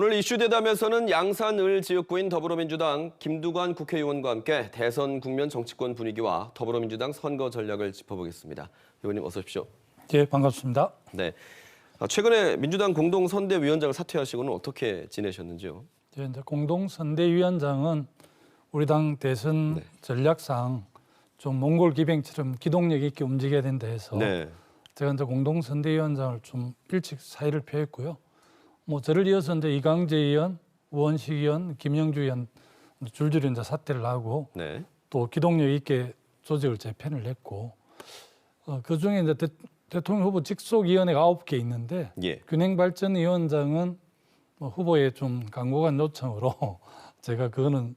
오늘 이슈되다면서는 양산을 지역구인 더불어민주당 김두관 국회의원과 함께 대선 국면 정치권 분위기와 더불어민주당 선거 전략을 짚어보겠습니다. 의원님 어서 오십시오. 네, 반갑습니다. 네. 최근에 민주당 공동선대위원장을 사퇴하시고는 어떻게 지내셨는지요? 네, 이제 공동선대위원장은 우리 당 대선 전략상 좀 몽골 기병처럼 기동력 있게 움직여야 된다 해서 제가 이제 공동선대위원장을 좀 일찍 사의를 표했고요. 뭐 저를 이어서 이제 이강재 의원, 우원식 의원, 김영주 의원 줄줄이 이제 사퇴를 하고 또 기동력 있게 조직을 재편을 했고 그 중에 이제 대통령 후보 직속위원회가 9개 있는데 균형발전위원장은 뭐 후보의 좀 강력한 요청으로 제가 그거는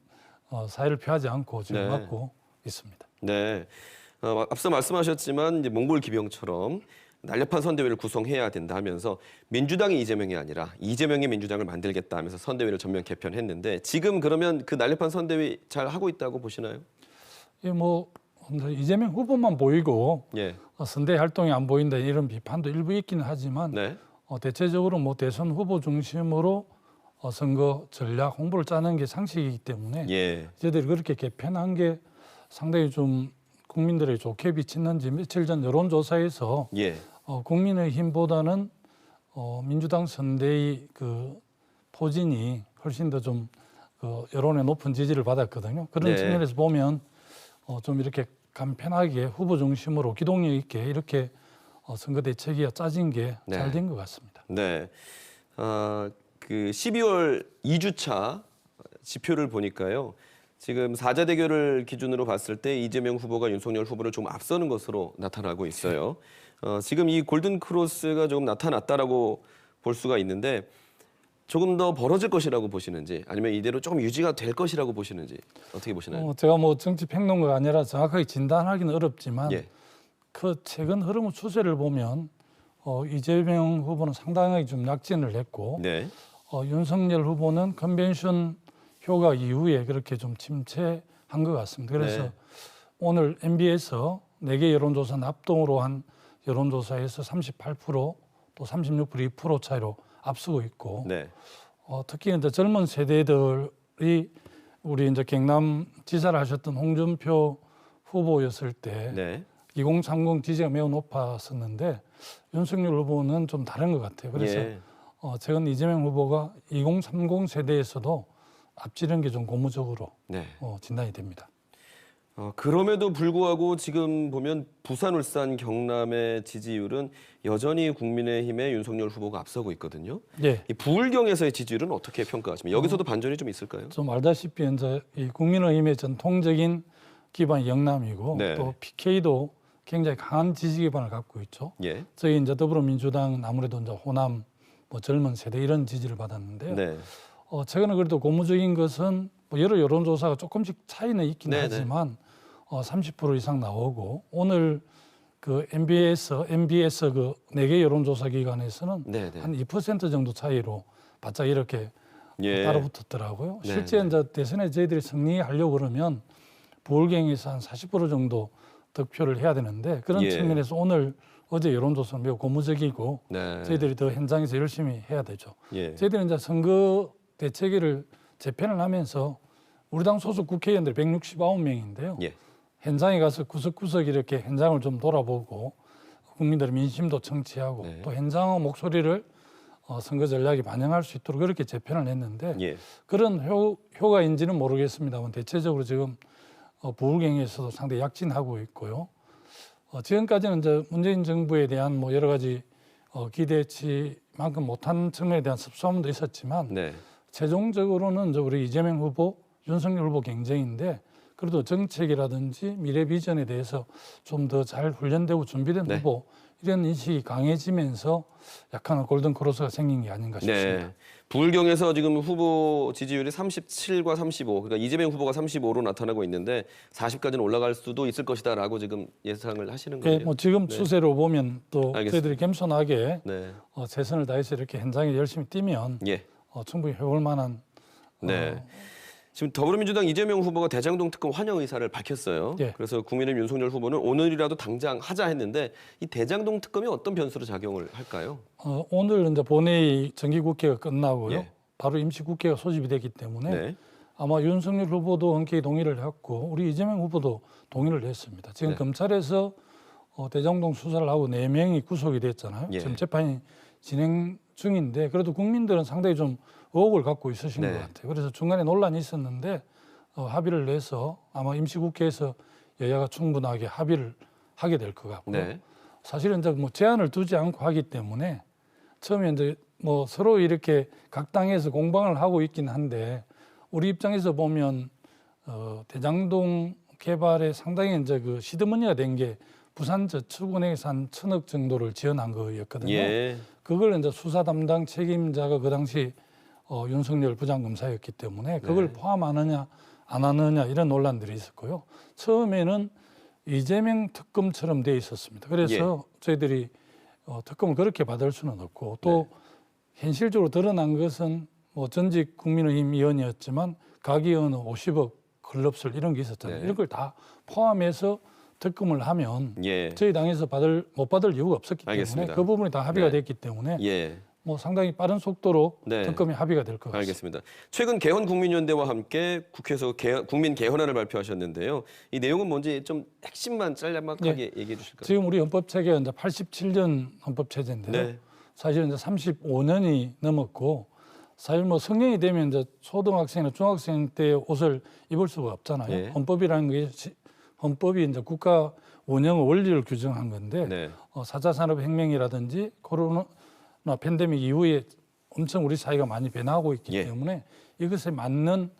사의를 표하지 않고 지금 맡고 있습니다. 네. 앞서 말씀하셨지만 이제 몽골 기병처럼 날렵한 선대위를 구성해야 된다 하면서 민주당이 이재명이 아니라 이재명의 민주당을 만들겠다 하면서 선대위를 전면 개편했는데 지금 그러면 그 날렵한 선대위 잘 하고 있다고 보시나요? 예, 뭐 이재명 후보만 보이고 선대 활동이 안 보인다 이런 비판도 일부 있기는 하지만 대체적으로 뭐 대선 후보 중심으로 선거 전략 홍보를 짜는 게 상식이기 때문에 저희들이 그렇게 개편한 게 상당히 좀 국민들에게 좋게 비치는지 며칠 전 여론조사에서 국민의힘보다는 민주당 선대위 그 포진이 훨씬 더 좀 그 여론의 높은 지지를 받았거든요. 그런 측면에서 보면 좀 이렇게 간편하게 후보 중심으로 기동력 있게 이렇게 선거 대책이 짜진 게 잘 된 것 같습니다. 네. 그 12월 2주차 지표를 보니까요. 지금 4자 대결을 기준으로 봤을 때 이재명 후보가 윤석열 후보를 좀 앞서는 것으로 나타나고 있어요. 지금 이 골든 크로스가 조금 나타났다라고 볼 수가 있는데 조금 더 벌어질 것이라고 보시는지 아니면 이대로 조금 유지가 될 것이라고 보시는지 어떻게 보시나요? 제가 뭐 정치 평론가가 아니라 정확하게 진단하기는 어렵지만 그 최근 흐름의 추세를 보면 이재명 후보는 상당히 좀 약진을 했고 윤석열 후보는 컨벤션 효과 이후에 그렇게 좀 침체한 것 같습니다. 그래서 오늘 MB에서 4개 여론조사 합동으로 한 여론조사에서 38%, 또 36%, 2% 차이로 앞서고 있고 특히 이제 젊은 세대들이 우리 이제 경남 지사를 하셨던 홍준표 후보였을 때 2030 지지가 매우 높았었는데 윤석열 후보는 좀 다른 것 같아요. 그래서 최근 이재명 후보가 2030 세대에서도 앞지른 게 좀 고무적으로 진단이 됩니다. 그럼에도 불구하고 지금 보면 부산, 울산, 경남의 지지율은 여전히 국민의힘의 윤석열 후보가 앞서고 있거든요. 이 부울경에서의 지지율은 어떻게 평가하십니까? 여기서도 반전이 좀 있을까요? 좀 알다시피 이제 이 국민의힘의 전통적인 기반이 영남이고 또 PK도 굉장히 강한 지지 기반을 갖고 있죠. 저희 이제 더불어민주당은 아무래도 이제 호남, 뭐 젊은 세대 이런 지지를 받았는데요. 최근에 그래도 고무적인 것은 뭐 여러 여론조사가 조금씩 차이는 있긴 하지만 30% 이상 나오고 오늘 그 MBS 그 4개 여론조사 기관에서는 한 2% 정도 차이로 바짝 이렇게 따라붙었더라고요. 실제 이제 대선에 저희들이 승리하려고 그러면 부울경에서 한 40% 정도 득표를 해야 되는데 그런 측면에서 오늘 어제 여론조사는 매우 고무적이고 저희들이 더 현장에서 열심히 해야 되죠. 저희들은 이제 선거 대책위를 재편을 하면서 우리 당 소속 국회의원들이 169명인데요. 현장에 가서 구석구석 이렇게 현장을 좀 돌아보고 국민들의 민심도 청취하고 또 현장의 목소리를 선거 전략에 반영할 수 있도록 그렇게 재편을 했는데 그런 효과인지는 모르겠습니다만 대체적으로 지금 부울경에서도 상당히 약진하고 있고요. 지금까지는 이제 문재인 정부에 대한 뭐 여러 가지 기대치만큼 못한 측면에 대한 습소함도 있었지만 최종적으로는 이제 우리 이재명 후보, 윤석열 후보 경쟁인데 그래도 정책이라든지 미래 비전에 대해서 좀 더 잘 훈련되고 준비된 후보 이런 인식이 강해지면서 약간 골든 크로스가 생긴 게 아닌가 싶습니다. 부울경에서 지금 후보 지지율이 37과 35, 그러니까 이재명 후보가 35로 나타나고 있는데 40까지는 올라갈 수도 있을 것이다라고 지금 예상을 하시는 거예요. 뭐 지금 추세로 보면 또 저희들이 겸손하게 최선을 다해서 이렇게 현장에 열심히 뛰면 충분히 해볼 만한. 지금 더불어민주당 이재명 후보가 대장동 특검 환영 의사를 밝혔어요. 그래서 국민의힘 윤석열 후보는 오늘이라도 당장 하자 했는데 이 대장동 특검이 어떤 변수로 작용을 할까요? 오늘 이제 본회의 정기국회가 끝나고요. 바로 임시국회가 소집이 됐기 때문에 아마 윤석열 후보도 흔쾌히 동의를 했고 우리 이재명 후보도 동의를 했습니다. 지금 검찰에서 대장동 수사를 하고 4명이 구속이 됐잖아요. 지금 재판이 진행 중인데 그래도 국민들은 상당히 좀 의혹을 갖고 있으신 것 같아요. 그래서 중간에 논란이 있었는데 합의를 내서 아마 임시국회에서 여야가 충분하게 합의를 하게 될 것 같고요. 사실은 이제 뭐 제한을 두지 않고 하기 때문에 처음에 이제 뭐 서로 이렇게 각 당에서 공방을 하고 있긴 한데 우리 입장에서 보면 대장동 개발에 상당히 이제 그 시드머니가 된 게 부산저축은행에서 한 1,000억 정도를 지원한 거였거든요. 그걸 이제 수사 담당 책임자가 그 당시 윤석열 부장검사였기 때문에 그걸 포함하느냐 안 하느냐 이런 논란들이 있었고요. 처음에는 이재명 특검처럼 돼 있었습니다. 그래서 저희들이 특검을 그렇게 받을 수는 없고 또 현실적으로 드러난 것은 뭐 전직 국민의힘 의원이었지만 각 의원은 50억 클럽설 이런 게 있었잖아요. 이런 걸 다 포함해서 특검을 하면 저희 당에서 못 받을 이유가 없었기 때문에 그 부분이 다 합의가 됐기 때문에 뭐 상당히 빠른 속도로 특검이 합의가 될 것 같습니다. 알겠습니다. 최근 개헌 국민연대와 함께 국회에서 국민 개헌안을 발표하셨는데요. 이 내용은 뭔지 좀 핵심만 짤막하게 얘기해 주실까요? 지금 우리 헌법 체계가 이제 87년 헌법 체제인데요. 사실 이제 35년이 넘었고 사실 뭐 성년이 되면 이제 초등학생이나 중학생 때 옷을 입을 수가 없잖아요. 헌법이라는 게 헌법이 이제 국가 운영의 원리를 규정한 건데 4차 산업혁명이라든지 코로나 팬데믹 이후에 엄청 우리 사회가 많이 변화하고 있기 때문에 이것에 맞는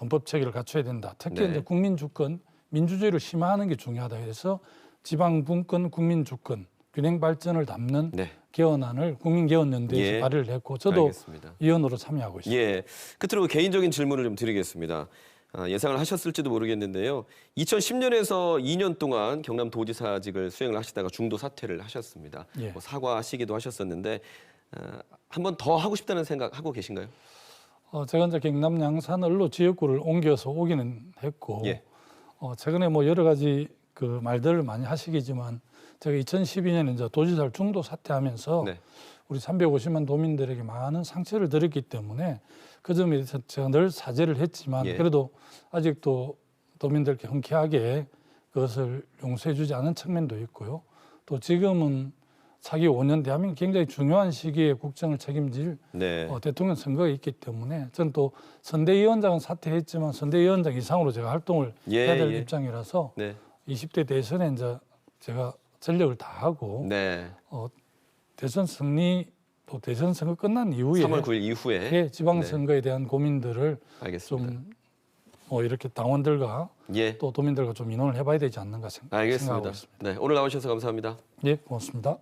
헌법 체계를 갖춰야 된다. 특히 이제 국민 주권, 민주주의를 심화하는 게 중요하다. 그래서 지방 분권, 국민 주권, 균형 발전을 담는 개헌안을 국민개헌연대에서 발의를 했고 저도 위원으로 참여하고 있습니다. 끝으로 개인적인 질문을 좀 드리겠습니다. 예상을 하셨을지도 모르겠는데요. 2010년에서 2년 동안 경남도지사직을 수행을 하시다가 중도 사퇴를 하셨습니다. 뭐 사과하시기도 하셨었는데 한 번 더 하고 싶다는 생각 하고 계신가요? 제가 이제 경남 양산 을로 지역구를 옮겨서 오기는 했고 최근에 뭐 여러 가지 그 말들을 많이 하시겠지만 제가 2012년에 이제 도지사를 중도 사퇴하면서 우리 350만 도민들에게 많은 상처를 드렸기 때문에 그 점에 대해서 제가 늘 사죄를 했지만 그래도 아직도 도민들께 흔쾌하게 그것을 용서해주지 않은 측면도 있고요. 또 지금은 차기 5년 대한민국 굉장히 중요한 시기에 국정을 책임질 대통령 선거가 있기 때문에 저는 또 선대위원장은 사퇴했지만 선대위원장 이상으로 제가 활동을 해야 될 입장이라서 20대 대선에 이제 제가 전력을 다하고 대선 승리 또 대선 선거 끝난 이후에 3월 9일 이후에 지방선거에 대한 고민들을 알겠습니다. 좀 이렇게 당원들과 또 도민들과 좀 의논을 해봐야 되지 않는가 생각하고 있습니다. 오늘 나오셔서 감사합니다. 고맙습니다.